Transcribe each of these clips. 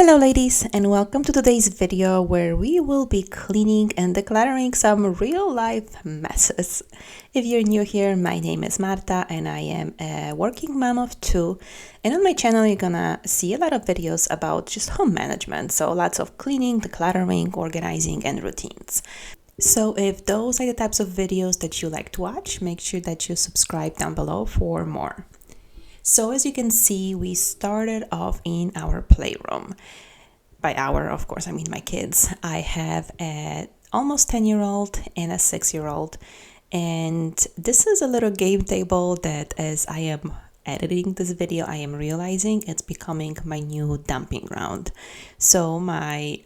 Hello ladies, and welcome to today's video where we will be cleaning and decluttering some real life messes. If you're new here, my name is Marta and I am a working mom of two, and on my channel you're gonna see a lot of videos about just home management, so lots of cleaning, decluttering, organizing and routines. So if those are the types of videos that you like to watch, make sure that you subscribe down below for more. So as you can see, we started off in our playroom. By our, of course, I mean my kids. I have an almost 10-year-old and a 6-year-old. And this is a little game table that as I am editing this video, I am realizing it's becoming my new dumping ground. So my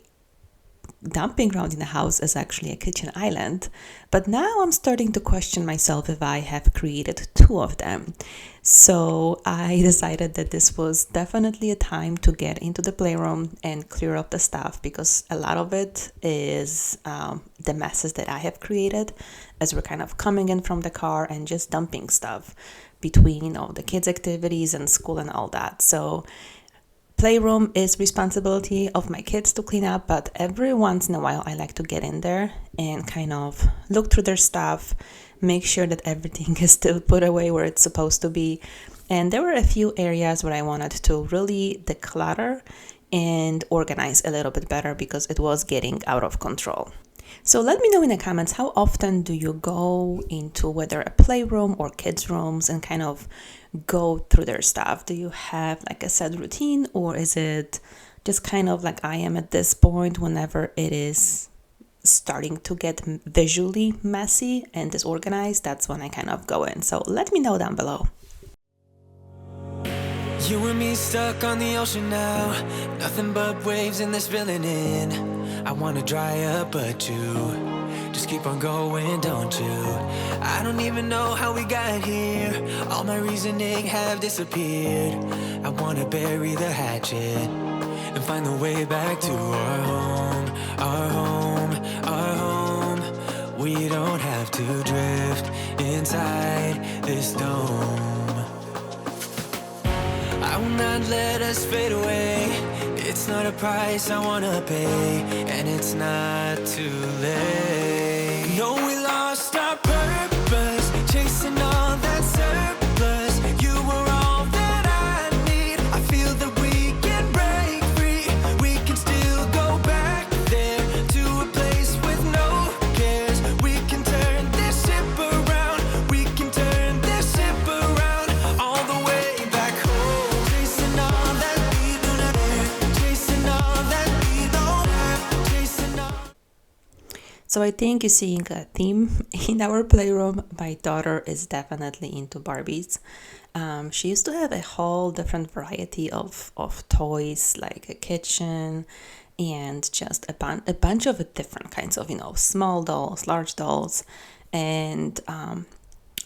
dumping ground in the house is actually a kitchen island, but now I'm starting to question myself if I have created two of them. So I decided that this was definitely a time to get into the playroom and clear up the stuff, because a lot of it is the messes that I have created as we're kind of coming in from the car and just dumping stuff between the kids' activities and school and all that. So playroom is responsibility of my kids to clean up, but every once in a while I like to get in there and kind of look through their stuff, make sure that everything is still put away where it's supposed to be. And there were a few areas where I wanted to really declutter and organize a little bit better because it was getting out of control. So let me know in the comments, how often do you go into whether a playroom or kids' rooms and kind of go through their stuff? Do you have like a set routine, or is it just kind of like I am at this point, whenever it is starting to get visually messy and disorganized, that's when I kind of go in. So let me know down below. You and me stuck on the ocean now, nothing but waves and they're spilling in. I wanna dry up, but you just keep on going, don't you? I don't even know how we got here, all my reasoning have disappeared. I wanna bury the hatchet and find the way back to our home, our home, our home. We don't have to drift inside this dome. I will not let us fade away. It's not a price I wanna pay, and it's not too late. No, we lost our purpose, chasing all that surplus. You were all that I need. I feel that we can break free. We can still go back there to a place with no cares. We can turn this ship around. We can turn this ship around all the way back home. Chasing all that we do not have, chasing all that we don't have, chasing all. So I think you're seeing a theme in our playroom. My daughter is definitely into Barbies. She used to have a whole different variety of toys, like a kitchen and just a bunch of different kinds of, small dolls, large dolls. And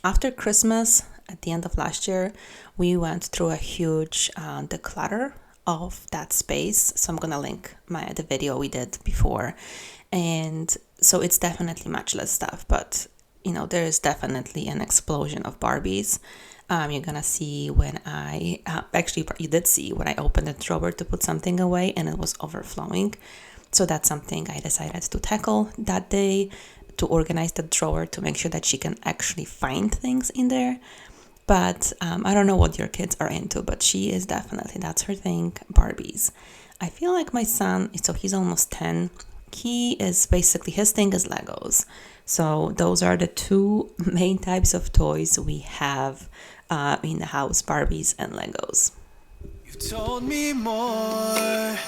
after Christmas, at the end of last year, we went through a huge declutter of that space. So I'm gonna link the video we did before. And so it's definitely much less stuff, but there is definitely an explosion of Barbies. You're gonna see when I actually, you did see when I opened the drawer to put something away and it was overflowing. So that's something I decided to tackle that day, to organize the drawer to make sure that she can actually find things in there. But I don't know what your kids are into, but she is definitely, that's her thing, Barbies. I feel like my son, so he's almost 10, he is basically, his thing is Legos. So those are the two main types of toys we have in the house, Barbies and Legos. You've told me more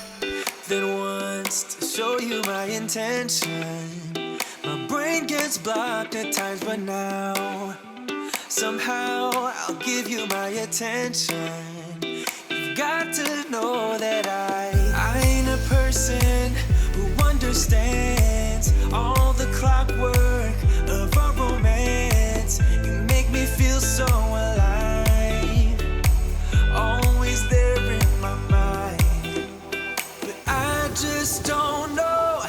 than once to show you my intention. My brain gets blocked at times, but now somehow I'll give you my attention. You've got to know that I ain't a person who understands all the clockwork of our romance. You make me feel so alive, always there in my mind. But I just don't know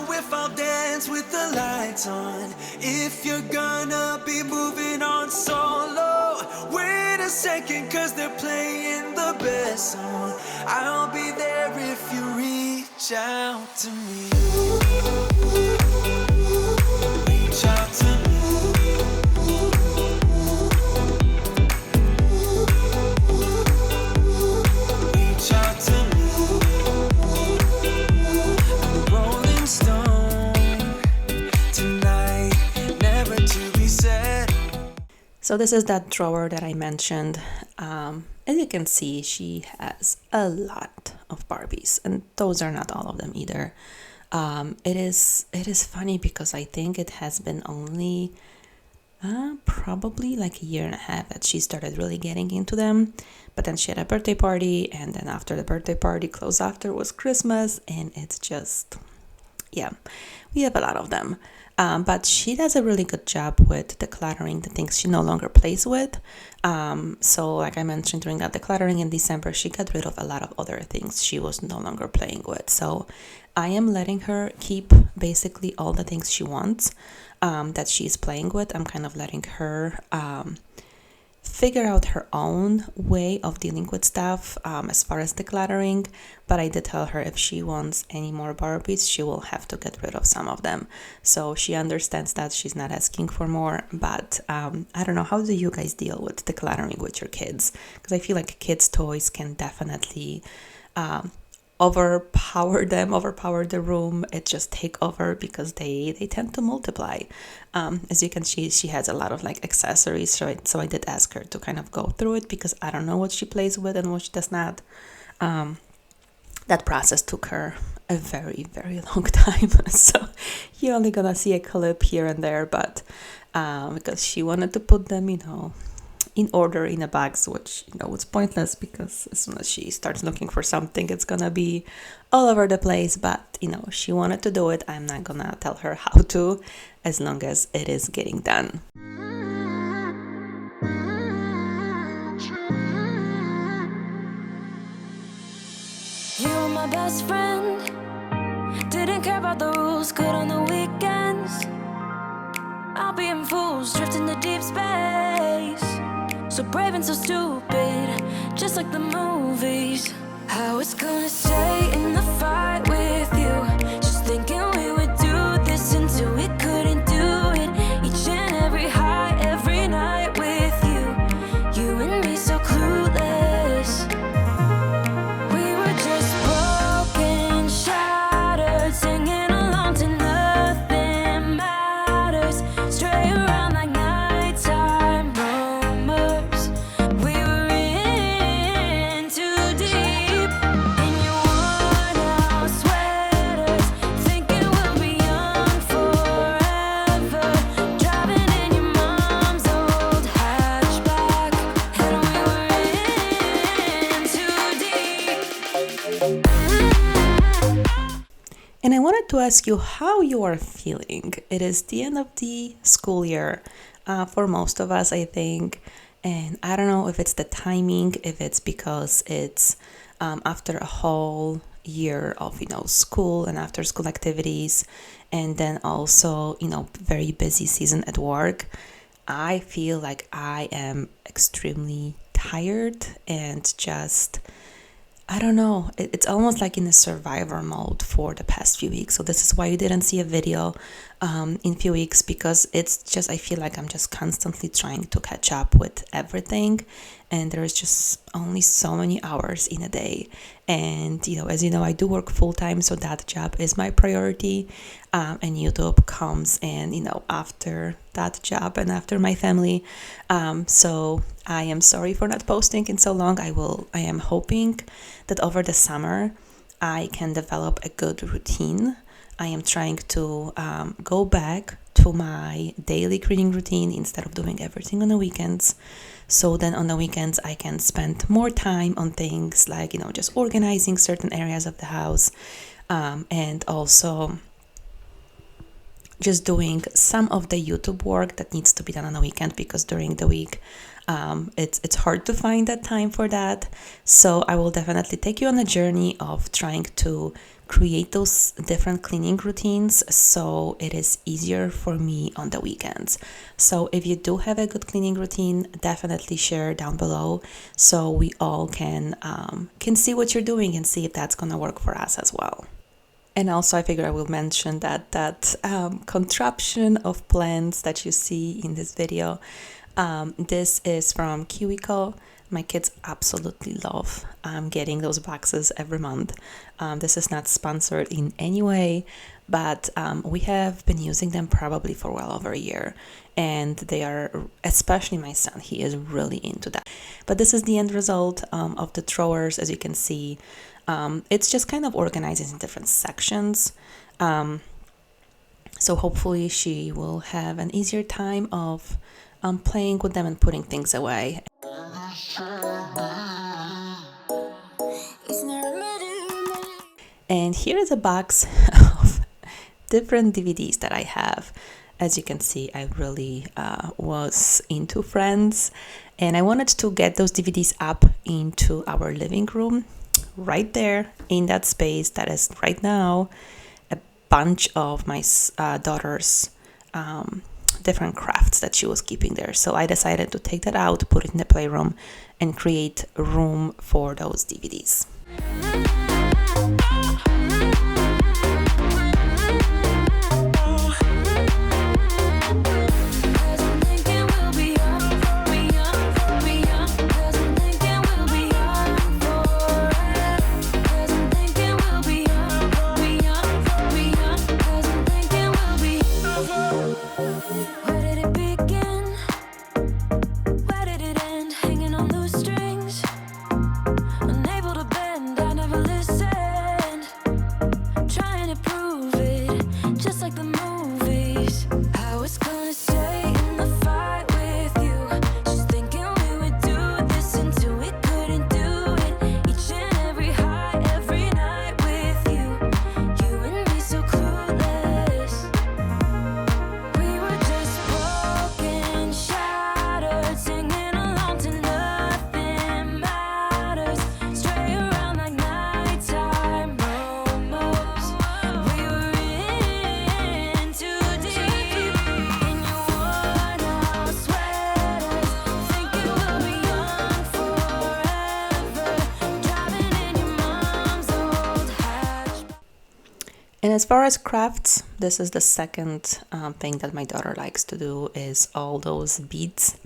if I'll dance with the lights lights on. If you're gonna be moving on solo, wait a second, cause they're playing the best song. I'll be there if you reach out to me. Reach out to me. So this is that drawer that I mentioned. As you can see, she has a lot of Barbies, and those are not all of them either. It is funny because I think it has been only probably like a year and a half that she started really getting into them. But then she had a birthday party, and then after the birthday party, close after was Christmas, and it's just, yeah, we have a lot of them. But she does a really good job with decluttering the things she no longer plays with. So like I mentioned, during that decluttering in December, she got rid of a lot of other things she was no longer playing with. So I am letting her keep basically all the things she wants that she's playing with. I'm kind of letting her figure out her own way of dealing with stuff as far as decluttering, but I did tell her if she wants any more Barbies, she will have to get rid of some of them. So she understands that she's not asking for more, but I don't know, how do you guys deal with decluttering with your kids? Because I feel like kids' toys can definitely overpower the room. It just take over because they tend to multiply. As you can see, she has a lot of like accessories, so I did ask her to kind of go through it because I don't know what she plays with and what she does not. That process took her a very, very long time, so you're only gonna see a clip here and there, but because she wanted to put them, in order in a box, which was pointless because as soon as she starts looking for something, it's gonna be all over the place. But she wanted to do it. I'm not gonna tell her how to, as long as it is getting done. You were my best friend, didn't care about the rules, good on the weekends. I'll be in fools, drifting to deep space. So brave and so stupid, just like the movies. How it's gonna stay in the fight with you. Just thinking we would do this until we couldn't do it. Each and every high, every night with you. You and me so clueless. We were just broken, shattered, singing along to nothing matters. Stray around like nighttime rumors. We were in too deep. In your worn out sweaters, thinking we'll be young forever. Driving in your mom's old hatchback, and we were in too deep. And I wanted to ask you how you are feeling. It is the end of the school year for most of us, I think. And I don't know if it's the timing, if it's because it's after a whole year of, school and after school activities, and then also, very busy season at work. I feel like I am extremely tired and just, I don't know, it's almost like in a survivor mode for the past few weeks. So this is why you didn't see a video in few weeks, because it's just, I feel like I'm just constantly trying to catch up with everything, and there is just only so many hours in a day. And as you know, I do work full-time, so that job is my priority, and YouTube comes in after that job and after my family. So I am sorry for not posting in so long. I am hoping that over the summer I can develop a good routine. I am trying to go back to my daily cleaning routine instead of doing everything on the weekends. So then on the weekends I can spend more time on things like, just organizing certain areas of the house, and also just doing some of the YouTube work that needs to be done on the weekend, because during the week it's hard to find that time for that. So I will definitely take you on a journey of trying to create those different cleaning routines so it is easier for me on the weekends. So if you do have a good cleaning routine, definitely share down below so we all can see what you're doing and see if that's gonna work for us as well. And also, I figure I will mention that contraption of plants that you see in this video. This is from KiwiCo. My kids absolutely love getting those boxes every month. This is not sponsored in any way, but we have been using them probably for well over a year. And they are, especially my son, he is really into that. But this is the end result of the drawers, as you can see. It's just kind of organized in different sections. So hopefully she will have an easier time of playing with them and putting things away. And here is a box of different DVDs that I have. As you can see, I really was into Friends, and I wanted to get those DVDs up into our living room. Right there in that space that is right now a bunch of my daughter's different crafts that she was keeping there. So I decided to take that out, put it in the playroom, and create room for those DVDs. And as far as crafts, this is the second thing that my daughter likes to do is all those beads.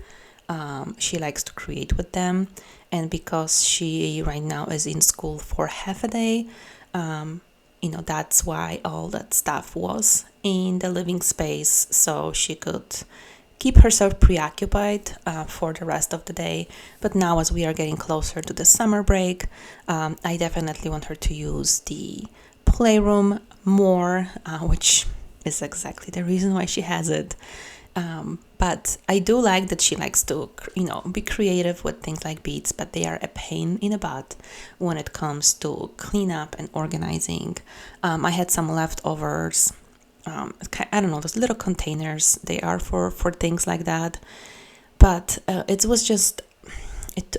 She likes to create with them. And because she right now is in school for half a day, that's why all that stuff was in the living space, so she could keep herself preoccupied for the rest of the day. But now as we are getting closer to the summer break, I definitely want her to use the Playroom more, which is exactly the reason why she has it. But I do like that she likes to, be creative with things like beads, but they are a pain in the butt when it comes to cleanup and organizing. I had some leftovers. I don't know, those little containers, they are for things like that. But it was just,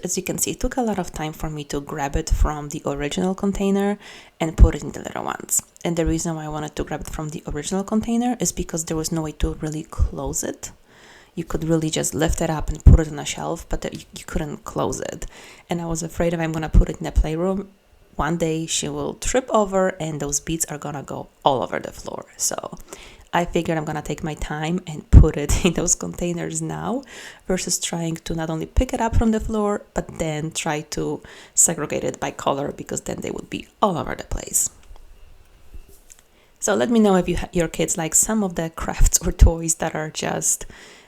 as you can see, it took a lot of time for me to grab it from the original container and put it in the little ones. And the reason why I wanted to grab it from the original container is because there was no way to really close it. You could really just lift it up and put it on a shelf, but you couldn't close it. And I was afraid if I'm going to put it in the playroom, one day she will trip over and those beads are going to go all over the floor. So I figured I'm going to take my time and put it in those containers now versus trying to not only pick it up from the floor, but then try to segregate it by color, because then they would be all over the place. So let me know if your kids like some of the crafts or toys that are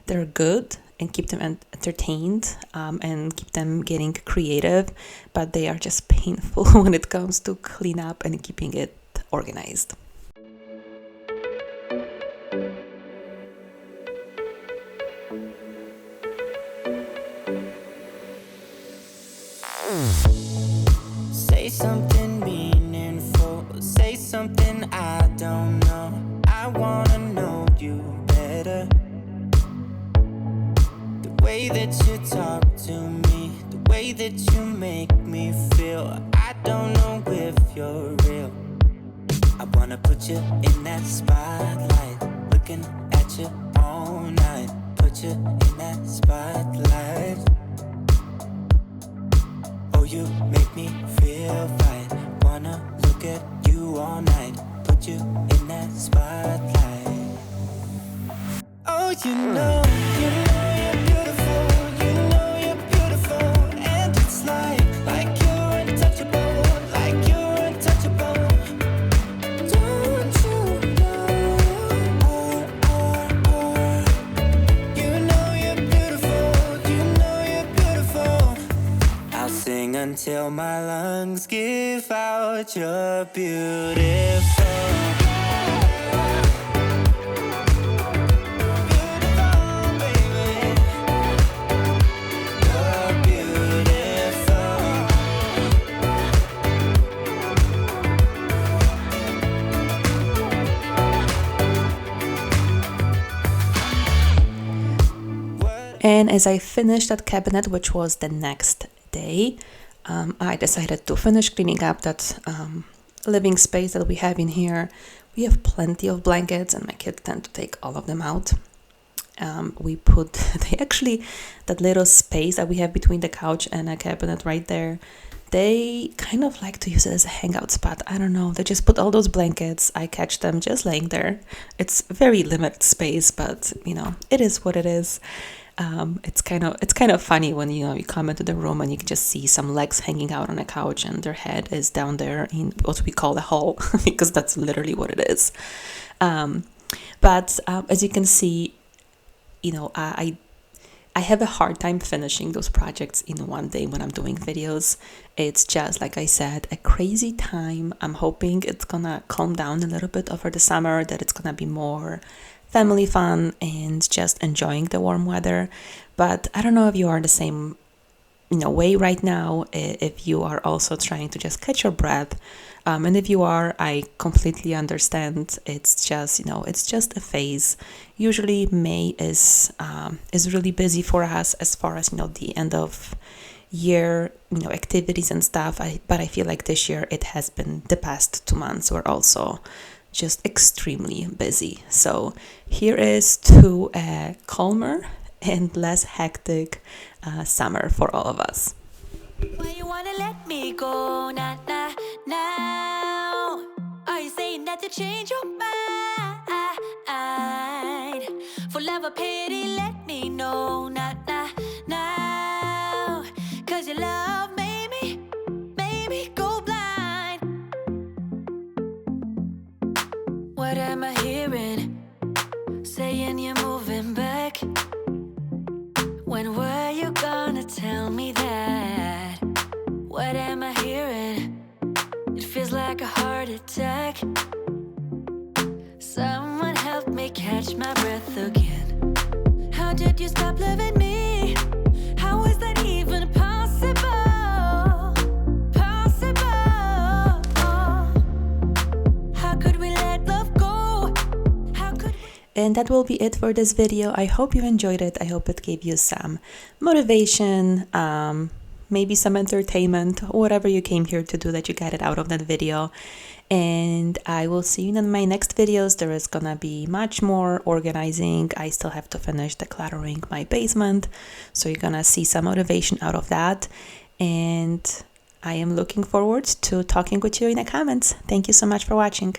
they're good and keep them entertained and keep them getting creative, but they are just painful when it comes to clean up and keeping it organized. Say something meaningful, say something I don't know. I wanna know you better. The way that you talk to me, the way that you make me feel, I don't know if you're real. Put you in that spotlight, looking at you all night. Put you in that spotlight. Oh, you make me feel right. Wanna look at you all night. Put you in that spotlight. Oh, you know you're beautiful. You know you're beautiful, and it's like you're untouchable, like you're untouchable. Don't you know? You know you're beautiful. You know you're beautiful. I'll sing until my lungs give out. You're beautiful. And as I finished that cabinet, which was the next day, I decided to finish cleaning up that living space that we have in here. We have plenty of blankets and my kids tend to take all of them out. We put that little space that we have between the couch and a cabinet right there, they kind of like to use it as a hangout spot. I don't know, they just put all those blankets. I catch them just laying there. It's very limited space, but it is what it is. It's kind of funny when you come into the room and you can just see some legs hanging out on a couch and their head is down there in what we call the hall because that's literally what it is. But as you can see, I have a hard time finishing those projects in one day when I'm doing videos. It's just, like I said, a crazy time. I'm hoping it's gonna calm down a little bit over the summer, that it's gonna be more family fun and just enjoying the warm weather. But I don't know if you are the same way right now, if you are also trying to just catch your breath. And if you are, I completely understand. It's just, it's just a phase. Usually May is really busy for us as far as, the end of year, activities and stuff. But I feel like this year it has been, the past 2 months were also just extremely busy. So here is to a calmer and less hectic summer for all of us. Why you wanna let me go now? Are you saying that to change your mind? For love or pity, let me know now. Cause your love made me go blind. What am I hearing? Saying you're moving back. When were you gonna tell me that? What am I hearing? It feels like a heart attack. Someone help me catch my breath again. How did you stop loving me? How is that even possible? How could we let love go? And that will be it for this video. I hope you enjoyed it. I hope it gave you some motivation, maybe some entertainment, whatever you came here to do, that you got it out of that video. And I will see you in my next videos. There is gonna be much more organizing. I still have to finish decluttering my basement, so you're gonna see some motivation out of that. And I am looking forward to talking with you in the comments. Thank you so much for watching.